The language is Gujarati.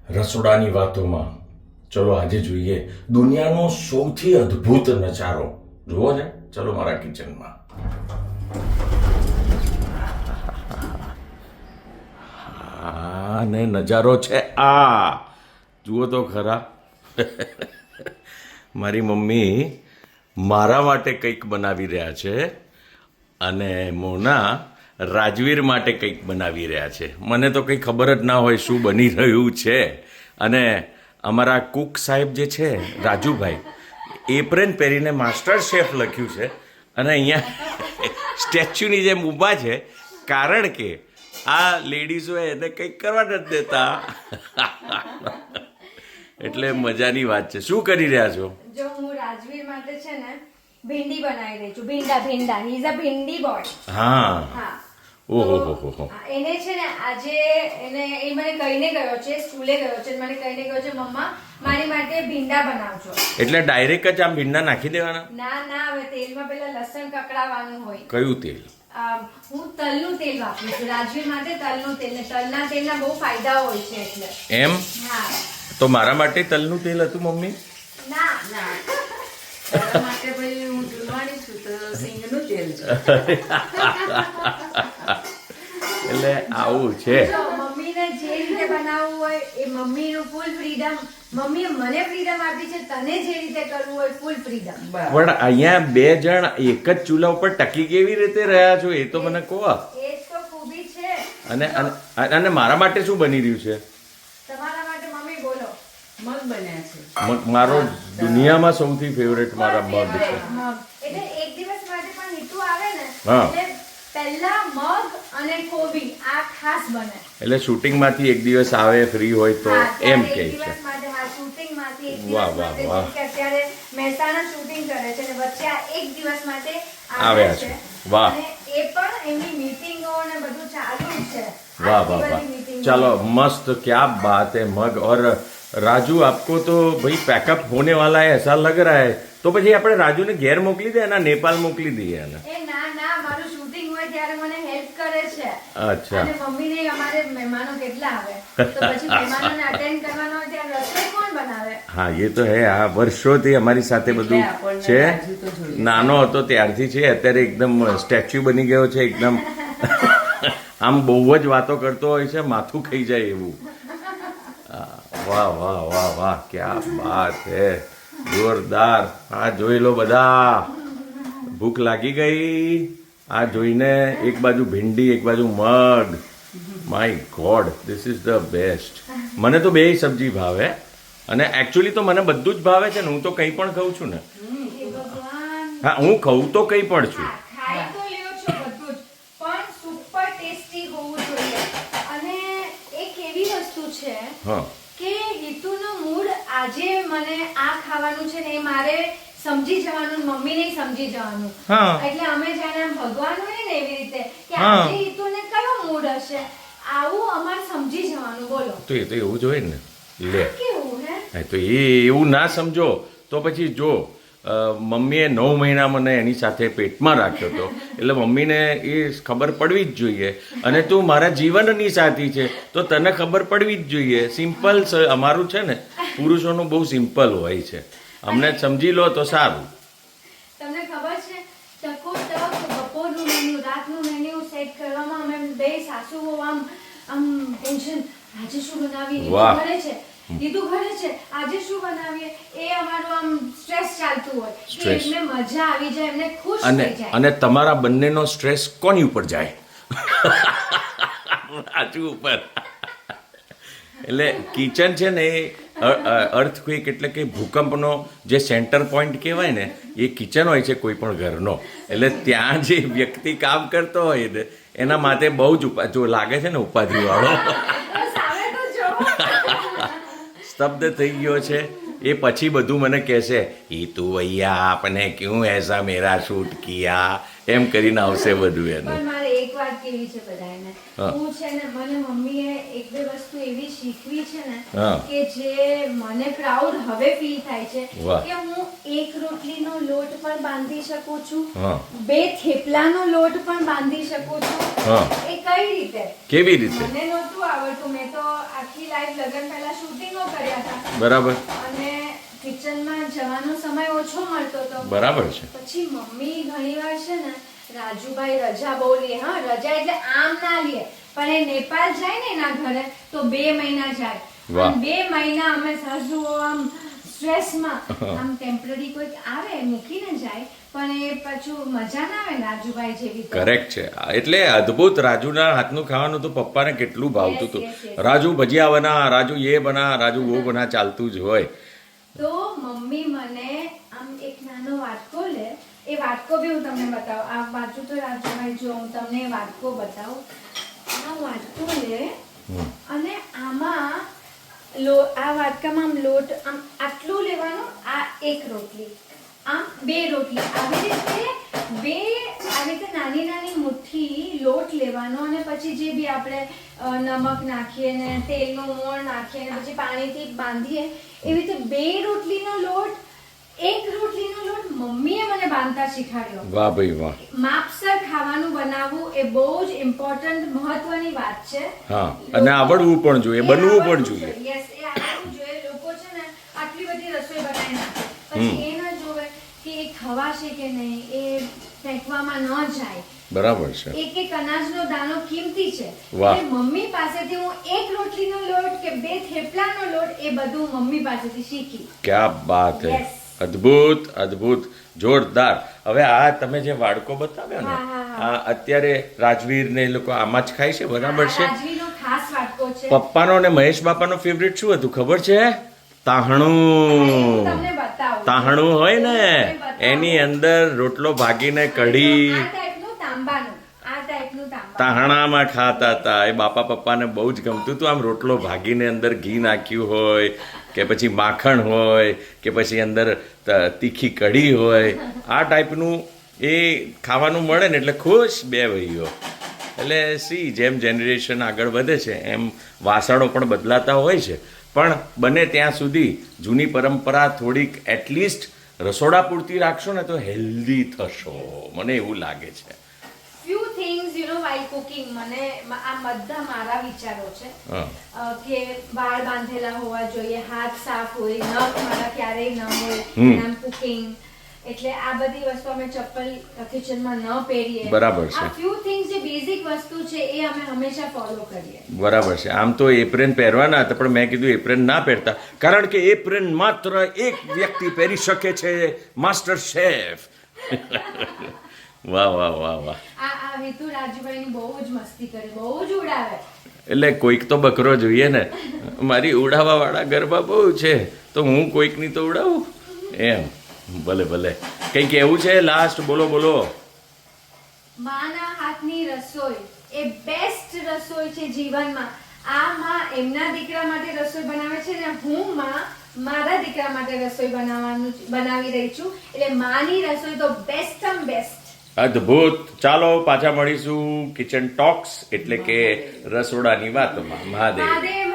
રસોડાની વાતોમાં ચલો આજે જોઈએ દુનિયાનો સૌથી અદ્ભુત નજારો જુઓ છે. ચલો મારા કિચનમાં. અને નજારો છે આ જુઓ તો ખરા. મારી મમ્મી મારા માટે કંઈક બનાવી રહ્યા છે અને મોના રાજવીર માટે કંઈક બનાવી રહ્યા છે. મને તો કંઈ ખબર જ ના હોય શું બની રહ્યું છે. અને અમારા કુક સાહેબ જે છે રાજુભાઈ એપ્રેન પહેરીને માસ્ટર શેફ લખ્યું છે અને અહીંયા સ્ટેચ્યુની જેમ ઊભા છે કારણ કે આ લેડીઝો એને કંઈક કરવા નથી દેતા. એટલે મજાની વાત છે. શું કરી રહ્યા છો? જો હું રાજવીર માટે છે ને ભીંડી બનાવી રહી છું. ભીંડા he is a bhindi boy. હા. ઓહો હો હો. એને છે ને આજે એને એ મને કહીને ગયો છે, સ્કૂલે ગયો છે, મને કહીને ગયો છે મમ્મા મારી માટે ભીંડા બનાવજો. એટલે ડાયરેક્ટ જ આમ ભીંડા નાખી દેવાના? ના હવે તેલમાં પેલા લસણ કકડાવવાનું હોય. કયું તેલ? હું તલનું તેલ વાપરું છું રાજવીર માટે. તલનું તેલ ને તલના તેલના બહુ ફાયદા હોય છે એટલે. એમ? હા. તો મારા માટે તલનું તેલ હતું મમ્મી? ના તારા માટે ભાઈ હું જુલવાણી છું તો સિંગનું તેલ છે. એટલે આવું છે. જો મમ્મીને જે રીતે બનાવવું હોય એ મમ્મીનું ફૂલ ફ્રીડમ. મમ્મીએ મને ફ્રીડમ આપી છે, તને જે રીતે કરવું હોય ફૂલ ફ્રીડમ. પણ અહીંયા બે જણ એક જ ચૂલા ઉપર ટકી કેવી રીતે રહ્યા છો એ તો મને કહો. એ જ તો ખૂબી છે. અને મારા માટે શું બની રહ્યું છે? તમારા માટે મમ્મી બોલો. મગ બન્યા છે. મારો દુનિયામાં સૌથી ફેવરેટ મારા મગ છે. એટલે એક દિવસ માટે પણ હીતુ આવે ને હા. એટલે પહેલા મગ અને કોબી આ ખાસ બને. એટલે શૂટિંગમાંથી એક દિવસ આવે ફ્રી હોય તો હા, ત્યારે એમ એક કહે છે. દિવસ માટે હા શૂટિંગમાંથી એક વાહ, દિવસ વાહ, માટે વાહ. જેમ કે અત્યારે મહેસાણા શૂટિંગ કરે છે અને વચ્ચે આ એક દિવસ માટે આવ્યા છે. વાહ. અને એ પણ એમની મીટિંગો અને બધું ચાલુ જ છે. वाह આટલી वाह वाह. બધી meeting चलो मस्त, क्या बात है. मग और राजू आपको तो भाई पैकअप होने वाला है ऐसा लग रहा है. तो પછી આપણે રાજુને ઘેર મોકલી દે અને નેપાલ મોકલી દઈએ એને. એ ના મારું શૂટિંગ હોય ત્યારે મને હેલ્પ કરે છે. અચ્છા. અને મમ્મીને અમારે મહેમાનો કેટલા આવે તો પછી મહેમાનોને અટેન્ડ કરવાનો હોય ત્યારે રસોઈ કોણ બનાવે? હા એ તો હે. આ વર્ષોથી અમારી સાથે બધું આપણને છે. રાજુ તો જોઈએ. નાનો હતો ત્યારથી છે. અત્યારે એકદમ સ્ટેચ્યુ બની ગયો છે એકદમ. આમ બહુ જ વાતો કરતો હોય છે, માથું ખાઈ જાય એવું. વાહ વાહ વાહ વાહ, ક્યા બાત હે. જોરદાર. આ જોઈ લો બધા. ભૂખ લાગી ગઈ આ જોઈને. એક બાજુ ભીંડી એક બાજુ મગ. My God, this is the best. મને તો બેય સબ્જી ભાવે અને એકચ્યુઅલી તો મને બધું જ ભાવે છે ને. હું તો કંઈ પણ ખાઉં છું ને. હે ભગવાન. હા, હું ખાઉં તો કંઈ પણ છું. ખાઈ તો લ્યો છો બધું જ પણ સુપર ટેસ્ટી હોવું જોઈએ. અને એક એવી વસ્તુ છે હા કે હિતુનો મૂડ આજે મને આ ખાવાનું છે ને એ મારે સમજી જવાનું, મમ્મી ને સમજી જવાનું. હા. એટલે અમે જાણે આમ ભગવાન હોય ને એવી રીતે કે હા. આજે હિતુને કયો મૂડ હશે આવું અમારે સમજી જવાનું. બોલો તો એ તો એવું જ હોય ને. લે, કેવું હે? હા, તો એ એવું ના સમજો તો પછી જો મમ્મીએ 9 મહિના મને એની સાથે પેટમાં રાખ્યો હતો એટલે મમ્મીને એ ખબર પડવી જ જોઈએ. અને તું મારા જીવનની સાથી છે તો તને ખબર પડવી જ જોઈએ. સિમ્પલ અમારું છે ને પુરુષોનું બહુ સિમ્પલ હોય છે. અમને સમજી લો તો સારું. તમને ખબર છે ટકોટક બપોરનું મેન્યુ રાતનું મેન્યુ સેટ કરવામાં અમે બે સાસુઓ આમ ટેન્શન આજે શું બનાવીએ? વાહ. ઘરે છે કીધું ઘરે છે આજે શું બનાવીએ એ અમારું આમ સ્ટ્રેસ ચાલતું હોય કે Stress. એમને મજા આવી જાય, એમને ખુશ અને થઈ જાય. અને તમારા બંનેનો સ્ટ્રેસ કોની ઉપર જાય? રાજુ ઉપર. એટલે કિચન છે ને એ અર્થક્વેક એટલે કે ભૂકંપનો જે સેન્ટર પોઈન્ટ કહેવાય ને એ કિચન હોય છે કોઈ પણ ઘરનો. એટલે ત્યાં જે વ્યક્તિ કામ કરતો હોય ને એના માટે બહુ જ જો લાગે છે ને ઉપાધિવાળો તો સામે તો જો. સ્તબ્ધ થઈ ગયો છે. એ પછી બધું મને કહેશે એ તું ભૈયા આપને ક્યું એસા મેરા શૂટ કિયા એમ કરીને આવશે બધું એનું. પણ મારે એક વાત કેવી છે બધાને, હા. હું છે ને મને મમ્મીએ એક બે વસ્તુ એવી શીખવી છે ને હા. કે જે મને પ્રાઉડ હવે ફીલ થાય છે વાહ. કે હું એક રોટલીનો લોટ પણ બાંધી શકું છું, હા. 2 થેપલાનો લોટ પણ બાંધી શકું છું. હા. એ કઈ રીતે? કેવી રીતે? મને નહોતું આવડતું. મેં તો આખી લાઈફ લગ્ન પહેલા શૂટિંગો કર્યા હતા બરાબર અને કિચનમાં જવાનો સમય ઓછો મળતો હતો. બરાબર છે. પછી મમ્મી ઘણીવાર છે ને રાજુભાઈ રજા બહુ લે, હા રજા એટલે આમ ના લે, પણ એ નેપાળ જાય ને એના ઘરે તો 2 મહિના જાય. વાહ. અને 2 મહિના અમે સાસુઓ આમ સ્ટ્રેસમાં આમ ટેમ્પરરી કોઈક આવે મૂકીને જાય, પણ એ પાછું મજા ના આવે ને રાજુભાઈ જેવી તો. કરેક્ટ છે. એટલે અદ્ભુત. રાજુના હાથનું ખાવાનું તો પપ્પાને કેટલું ભાવતું હતું. Yes, yes. રાજુ ભજીયા બના, રાજુ ये બના, રાજુ वो બના, ચાલતું જ હોય. તો મમ્મી મને આમ એક નાનો વાટકો લે, એ વાટકો બી હું તમને બતાવું. આ બાજુ તો રાજુભાઈ જો હું તમને એ વાટકો બતાવું. આ વાટકો લે અને આમાં આ વાટકામાં આમ લોટ આમ આટલું લેવાનું, આ 1 રોટલી, આમ 2 રોટલી, આવી રીતે નાની નાની મુઠ્ઠી લોટ લેવાનો અને પછી જે બી આપણે નમક નાખીએ ને તેલનું મોણ નાખીએ ને પછી પાણીથી બાંધીએ, એવી રીતે 2 રોટલીનો લોટ, 1 રોટલીનો લોટ મમ્મીએ મને બાંધતા શીખવાડ્યો. વાહ ભાઈ વાહ. માપસર ખાવાનું બનાવવું એ બહુ જ ઇમ્પોર્ટન્ટ મહત્વની વાત છે. હા, અને આવડવું પણ જોઈએ, બનવું પણ જોઈએ. યસ, એ આવડવું જોઈએ. લોકો છે ને આટલી બધી રસોઈ બનાવી નાખે, પછી એ ન જોવે કે એ ખવાશે કે નહીં, એ ફેંકવામાં ન જાય. બરાબર છે. એક અનાજનો દાણો કિંમતી છે. વાહ. એટલે મમ્મી પાસેથી હું 1 રોટલીનો લોટ કે 2 થેપલાનો લોટ એ બધું મમ્મી પાસેથી શીખી. ક્યા બાત હે. Yes. અદ્ભુત અદ્ભુત, જોરદાર. હવે આ તમે જે વાડકો બતાવ્યો ને, હા, હા, આ અત્યારે રાજવીર ને એ લોકો આમાં જ ખાય છે, બરાબર છે. રાજવીનો ખાસ વાટકો છે. પપ્પાનો અને મહેશ બાપાનો ફેવરિટ શું હતું ખબર છે? હું તાહણું. તમને બતાવું. તાહણું હોય ને હું તમને બતાવું. એની અંદર રોટલો ભાગીને કઢી આ ટાઈપનું તાંબાનું, આ ટાઈપનું તાંબાનું. તાહણામાં ખાતા હતા. એ બાપા પપ્પાને બહુ જ ગમતું હતું. આમ રોટલો ભાગીને અંદર ઘી નાખ્યું હોય કે પછી માખણ હોય કે પછી અંદર તીખી કઢી હોય, આ ટાઈપનું એ ખાવાનું મળે ને એટલે ખુશ બે ભાઈઓ. એટલે સી જેમ જનરેશન આગળ વધે છે એમ વાસણો પણ બદલાતા હોય છે, પણ બને ત્યાં સુધી જૂની પરંપરા થોડીક એટલીસ્ટ રસોડા પૂરતી રાખશો ને તો હેલ્ધી થશો, મને એવું લાગે છે. few things while cooking મને આ બધા મારા વિચારો છે. કે વાળ બાંધેલા હોવા જોઈએ, હાથ સાફ હોય, નખ મારા ક્યારેય ન હોય આમ કુકિંગ, એટલે આ બધી વસ્તુ અમે ચપ્પલ કિચનમાં ન પહેરીએ. બરાબર છે. આ few things જે બેઝિક વસ્તુ છે એ અમે હંમેશા ફોલો કરીએ. બરાબર છે. આમ તો એપ્રેન પહેરવાના હતા પણ મેં કીધું એપ્રેન ના પહેરતા, કારણ કે એપ્રેન માત્ર એક વ્યક્તિ પહેરી શકે છે, માસ્ટર શેફ. વાહ વાહ વાહ વાહ. આ હેતુ રાજુભાઈની બહુ જ મસ્તી કરે, બહુ જ ઉડાવે. એટલે કોઈક તો બકરો જોઈએ ને. મારી ઉડાવવા વાળા ગરબા બહુ છે તો હું કોઈકની તો ઉડાવું એમ. ભલે ભલે. કંઈક એવું છે લાસ્ટ? બોલો બોલો. માના હાથની રસોઈ એ બેસ્ટ રસોઈ છે જીવનમાં. આ માં એમના દીકરા માટે રસોઈ બનાવે છે ને હું મારા દીકરા માટે રસોઈ બનાવી રહી છું. એટલે માની રસોઈ તો બેસ્ટ બેસ્ટ. અદ્ભુત. ચાલો પાછા મળીશું કિચન ટોક્સ એટલે કે રસોડાની વાતોમાં. મહાદેવ. મહાદેવ.